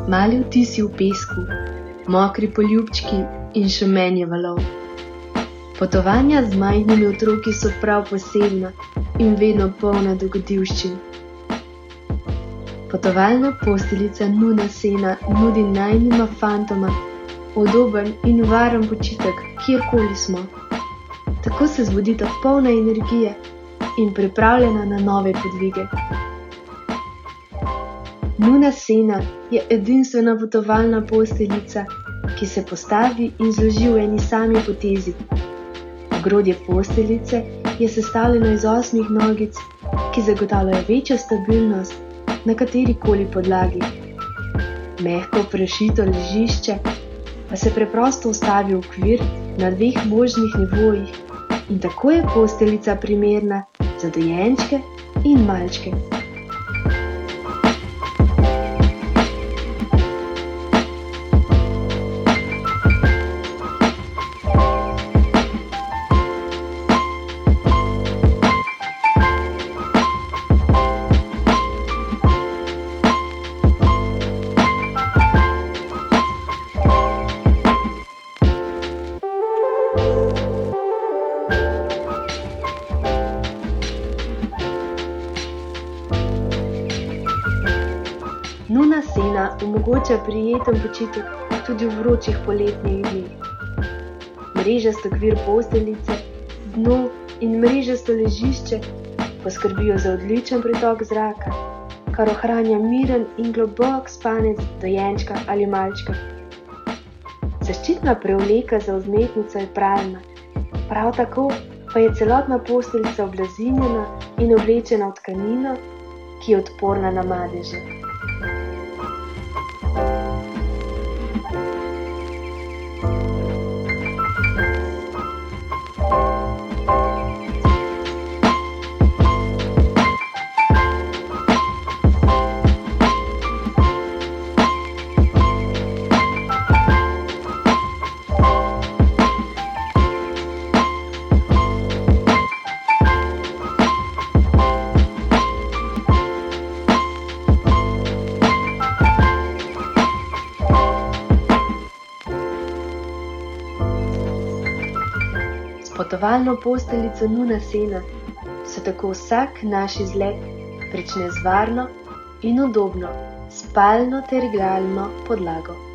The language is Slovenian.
Mali vtisi v pesku, mokri poljubčki in šumenje valov. Potovanja z majhnimi otroki so prav posebna in vedno polna dogodivščin. Potovalna posteljica Nuna Sena nudi najinima fantoma udoben in varen počitek, kjerkoli smo. Tako se zbudita polna energije in pripravljena na nove podvige. Nuna Sena je edinstvena potovalna posteljica, ki se postavi in zloži v eni sami potezi. Ogrodje posteljice je sestavljeno iz 8 nogic, ki zagotavljajo večjo stabilnost na katerikoli podlagi. Mehko prešito ležišče pa se preprosto ustavi v okvir na 2 možnih nivojih in tako je posteljica primerna za dojenčke in malčke. Nuna Sena omogoča prijeten počitek tudi v vročih poletnih dneh. Mrežast okvir posteljice, dno in mrežasto ležišče poskrbijo za odličen pretok zraka, kar ohranja miren in globok spanec dojenčka ali malčka. Zaščitna prevleka za vzmetnico je pralna, prav tako pa je celotna posteljica oblazinjena in oblečena v tkanino, ki je odporna na madeže. S potovalno posteljico Nuna Sena se tako vsak naš izlet prične z varno in udobno spalno ter igralno podlago.